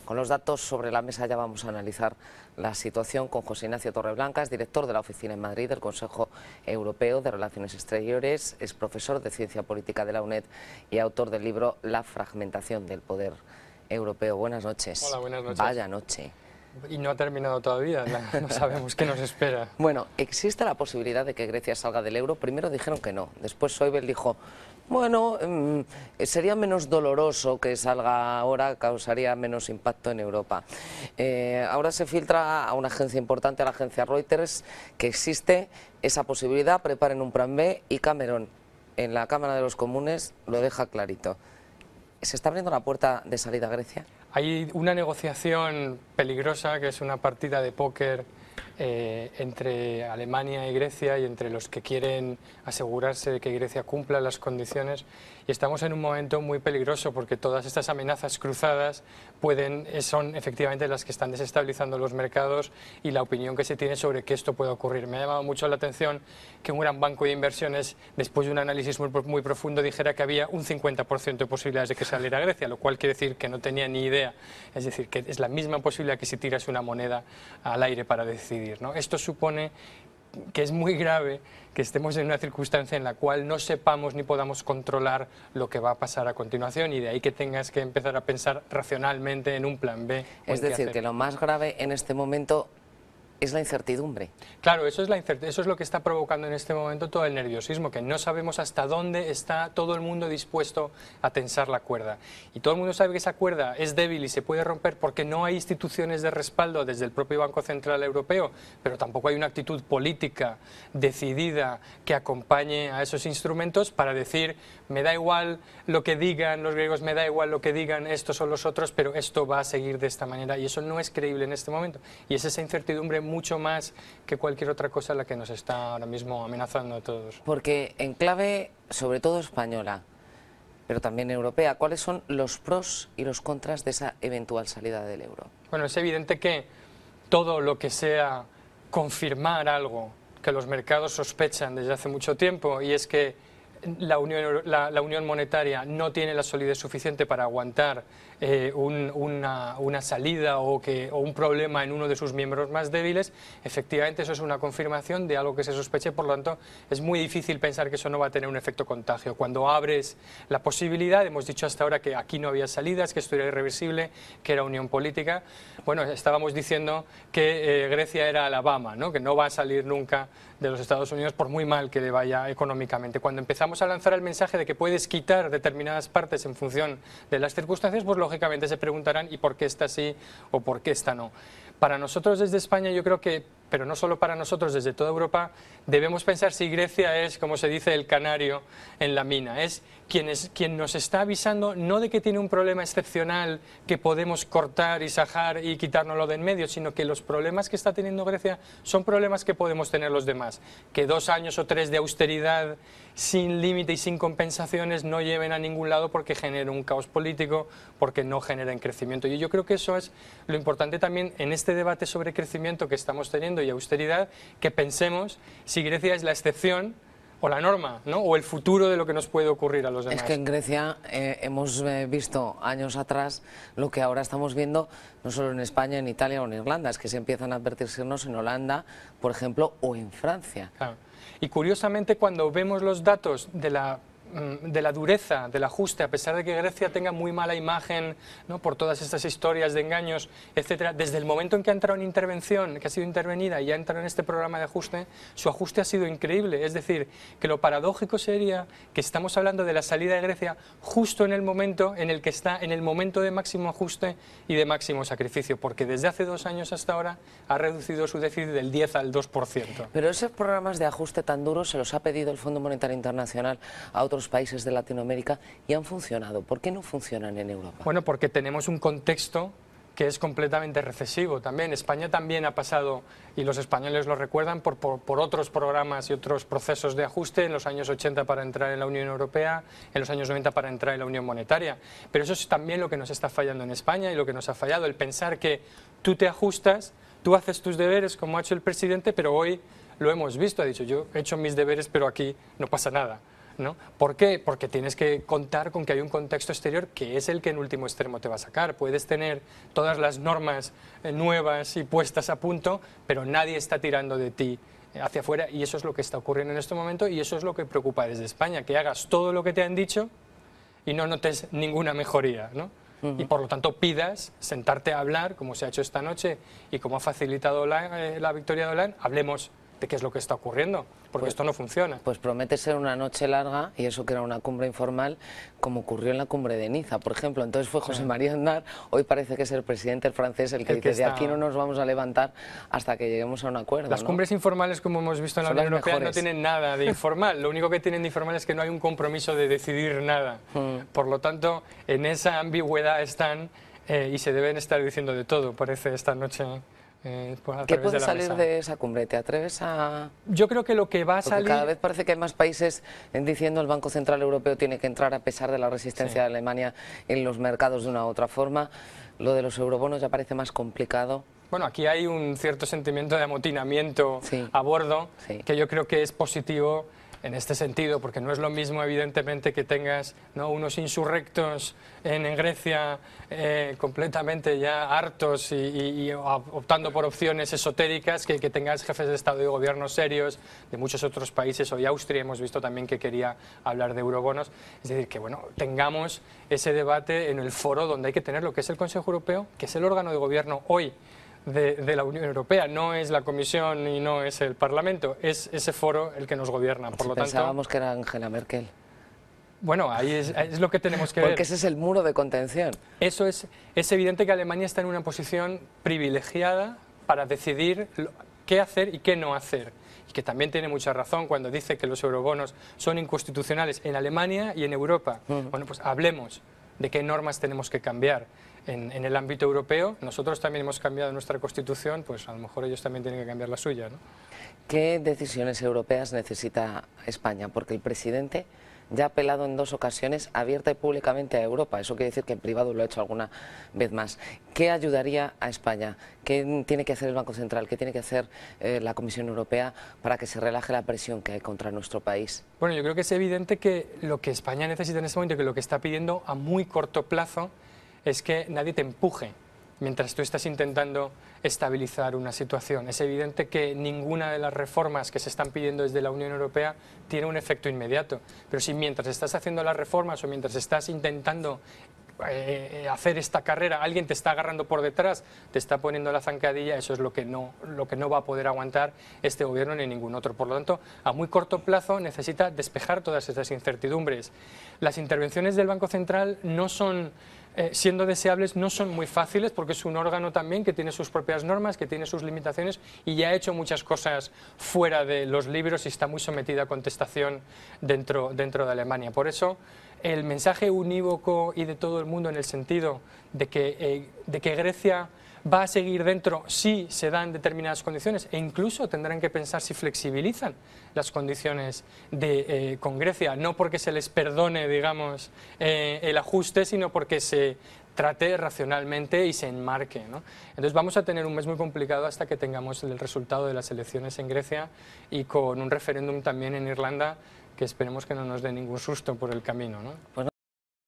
Con los datos sobre la mesa ya vamos a analizar la situación con José Ignacio Torreblancas, director de la oficina en Madrid del Consejo Europeo de Relaciones Exteriores, es profesor de Ciencia Política de la UNED y autor del libro La fragmentación del poder europeo. Buenas noches. Hola, buenas noches. Vaya noche. Y no ha terminado todavía, no sabemos qué nos espera. Bueno, ¿existe la posibilidad de que Grecia salga del euro? Primero dijeron que no, después Schäuble dijo, bueno, sería menos doloroso que salga ahora, causaría menos impacto en Europa. Ahora se filtra a una agencia importante, a la agencia Reuters, que existe esa posibilidad, preparen un plan B, y Cameron en la Cámara de los Comunes lo deja clarito. ¿Se está abriendo la puerta de salida a Grecia? Hay una negociación peligrosa, que es una partida de póker entre Alemania y Grecia, y entre los que quieren asegurarse de que Grecia cumpla las condiciones, y estamos en un momento muy peligroso porque todas estas amenazas cruzadas son efectivamente las que están desestabilizando los mercados y la opinión que se tiene sobre que esto pueda ocurrir. Me ha llamado mucho la atención que un gran banco de inversiones, después de un análisis muy profundo, dijera que había un 50% de posibilidades de que saliera Grecia, lo cual quiere decir que no tenía ni idea, es decir, que es la misma posibilidad que si tiras una moneda al aire para decidir, ¿no? Esto supone que es muy grave que estemos en una circunstancia en la cual no sepamos ni podamos controlar lo que va a pasar a continuación, y de ahí que tengas que empezar a pensar racionalmente en un plan B. Es decir, que lo más grave en este momento es la incertidumbre. Claro, eso es lo que está provocando en este momento todo el nerviosismo, que no sabemos hasta dónde está todo el mundo dispuesto a tensar la cuerda. Y todo el mundo sabe que esa cuerda es débil y se puede romper porque no hay instituciones de respaldo desde el propio Banco Central Europeo, pero tampoco hay una actitud política decidida que acompañe a esos instrumentos para decir, me da igual lo que digan los griegos, me da igual lo que digan estos o los otros, pero esto va a seguir de esta manera, y eso no es creíble en este momento. Y es esa incertidumbre mucho más que cualquier otra cosa la que nos está ahora mismo amenazando a todos. Porque en clave, sobre todo española, pero también europea, ¿cuáles son los pros y los contras de esa eventual salida del euro? Bueno, es evidente que todo lo que sea confirmar algo que los mercados sospechan desde hace mucho tiempo, y es que la unión monetaria no tiene la solidez suficiente para aguantar una salida o un problema en uno de sus miembros más débiles, efectivamente eso es una confirmación de algo que se sospeche. Por lo tanto, es muy difícil pensar que eso no va a tener un efecto contagio. Cuando abres la posibilidad, hemos dicho hasta ahora que aquí no había salidas, que esto era irreversible, que era unión política. Bueno, estábamos diciendo que Grecia era Alabama, ¿no? Que no va a salir nunca de los Estados Unidos por muy mal que le vaya económicamente. Cuando empezamos a lanzar el mensaje de que puedes quitar determinadas partes en función de las circunstancias, pues lógicamente se preguntarán ¿y por qué esta sí o por qué esta no? Para nosotros desde España, yo creo que, pero no solo para nosotros, desde toda Europa, debemos pensar si Grecia es, como se dice, el canario en la mina. Es quien nos está avisando no de que tiene un problema excepcional que podemos cortar y sajar y quitárnoslo de en medio, sino que los problemas que está teniendo Grecia son problemas que podemos tener los demás. Que 2 años o 3 de austeridad sin límite y sin compensaciones no lleven a ningún lado porque generen un caos político, porque no generen crecimiento. Y yo creo que eso es lo importante también en este debate sobre crecimiento que estamos teniendo y austeridad, que pensemos si Grecia es la excepción o la norma, ¿no? O el futuro de lo que nos puede ocurrir a los demás. Es que en Grecia hemos visto años atrás lo que ahora estamos viendo, no solo en España, en Italia o en Irlanda, es que se empiezan a advertir signos en Holanda, por ejemplo, o en Francia. Claro. Y curiosamente, cuando vemos los datos de la dureza del ajuste, a pesar de que Grecia tenga muy mala imagen, ¿no? Por todas estas historias de engaños, etcétera, desde el momento en que ha entrado en intervención, que ha sido intervenida y ha entrado en este programa de ajuste, su ajuste ha sido increíble. Es decir, que lo paradójico sería que estamos hablando de la salida de Grecia justo en el momento en el que está, en el momento de máximo ajuste y de máximo sacrificio, porque desde hace 2 años hasta ahora ha reducido su déficit del 10 al 2%. Pero esos programas de ajuste tan duros se los ha pedido el Fondo Monetario Internacional a otros países de Latinoamérica y han funcionado. ¿Por qué no funcionan en Europa? Bueno, porque tenemos un contexto que es completamente recesivo también. España también ha pasado, y los españoles lo recuerdan, por otros programas y otros procesos de ajuste en los años 80 para entrar en la Unión Europea, en los años 90 para entrar en la Unión Monetaria. Pero eso es también lo que nos está fallando en España y lo que nos ha fallado, el pensar que tú te ajustas, tú haces tus deberes como ha hecho el presidente, pero hoy lo hemos visto, ha dicho yo he hecho mis deberes pero aquí no pasa nada. ¿no? ¿Por qué? Porque tienes que contar con que hay un contexto exterior que es el que en último extremo te va a sacar. Puedes tener todas las normas nuevas y puestas a punto, pero nadie está tirando de ti hacia afuera, y eso es lo que está ocurriendo en este momento, y eso es lo que preocupa desde España, que hagas todo lo que te han dicho y no notes ninguna mejoría, ¿no? Y por lo tanto pidas sentarte a hablar, como se ha hecho esta noche y como ha facilitado la victoria de Hollande, hablemos de qué es lo que está ocurriendo, porque esto no funciona. Pues promete ser una noche larga, y eso que era una cumbre informal, como ocurrió en la cumbre de Niza, por ejemplo. Entonces fue José María Aznar, hoy parece que es el presidente francés el que dice, de aquí no nos vamos a levantar hasta que lleguemos a un acuerdo. Las cumbres informales, como hemos visto en la Unión Europea, no tienen nada de informal. Lo único que tienen de informal es que no hay un compromiso de decidir nada. Por lo tanto, en esa ambigüedad están y se deben estar diciendo de todo, parece, esta noche. ¿Qué puede salir de esa cumbre? ¿Te atreves a...? Yo creo que lo que va a salir... Cada vez parece que hay más países diciendo el Banco Central Europeo tiene que entrar a pesar de la resistencia de Alemania en los mercados de una u otra forma. Lo de los eurobonos ya parece más complicado. Bueno, aquí hay un cierto sentimiento de amotinamiento a bordo, que yo creo que es positivo en este sentido, porque no es lo mismo, evidentemente, que tengas, ¿no?, unos insurrectos en Grecia completamente ya hartos y optando por opciones esotéricas, que tengas jefes de Estado y gobierno serios de muchos otros países. Hoy Austria hemos visto también que quería hablar de eurobonos. Es decir, que bueno, tengamos ese debate en el foro donde hay que tener lo que es el Consejo Europeo, que es el órgano de gobierno hoy de la Unión Europea. No es la Comisión y no es el Parlamento, es ese foro el que nos gobierna. Por lo tanto, pensábamos que era Angela Merkel. Bueno, ahí es lo que tenemos que ver. Porque ese es el muro de contención. Eso es evidente que Alemania está en una posición privilegiada para decidir qué hacer y qué no hacer. Y que también tiene mucha razón cuando dice que los eurobonos son inconstitucionales en Alemania y en Europa. Bueno, pues hablemos de qué normas tenemos que cambiar. En el ámbito europeo, nosotros también hemos cambiado nuestra Constitución, pues a lo mejor ellos también tienen que cambiar la suya, ¿no? ¿Qué decisiones europeas necesita España? Porque el presidente ya ha apelado en 2 ocasiones abierta y públicamente a Europa. Eso quiere decir que en privado lo ha hecho alguna vez más. ¿Qué ayudaría a España? ¿Qué tiene que hacer el Banco Central? ¿Qué tiene que hacer la Comisión Europea para que se relaje la presión que hay contra nuestro país? Bueno, yo creo que es evidente que lo que España necesita en este momento, que lo que está pidiendo a muy corto plazo, es que nadie te empuje mientras tú estás intentando estabilizar una situación. Es evidente que ninguna de las reformas que se están pidiendo desde la Unión Europea tiene un efecto inmediato, pero si mientras estás haciendo las reformas o mientras estás intentando hacer esta carrera, alguien te está agarrando por detrás, te está poniendo la zancadilla, eso es lo que no va a poder aguantar este gobierno ni ningún otro. Por lo tanto, a muy corto plazo necesita despejar todas estas incertidumbres. Las intervenciones del Banco Central no son... siendo deseables, no son muy fáciles, porque es un órgano también que tiene sus propias normas, que tiene sus limitaciones y ya ha hecho muchas cosas fuera de los libros y está muy sometida a contestación dentro de Alemania. Por eso, el mensaje unívoco y de todo el mundo en el sentido de que Grecia va a seguir dentro si se dan determinadas condiciones, e incluso tendrán que pensar si flexibilizan las condiciones con Grecia, no porque se les perdone, digamos, el ajuste, sino porque se trate racionalmente y se enmarque, ¿no? Entonces vamos a tener un mes muy complicado hasta que tengamos el resultado de las elecciones en Grecia y con un referéndum también en Irlanda que esperemos que no nos dé ningún susto por el camino, ¿no?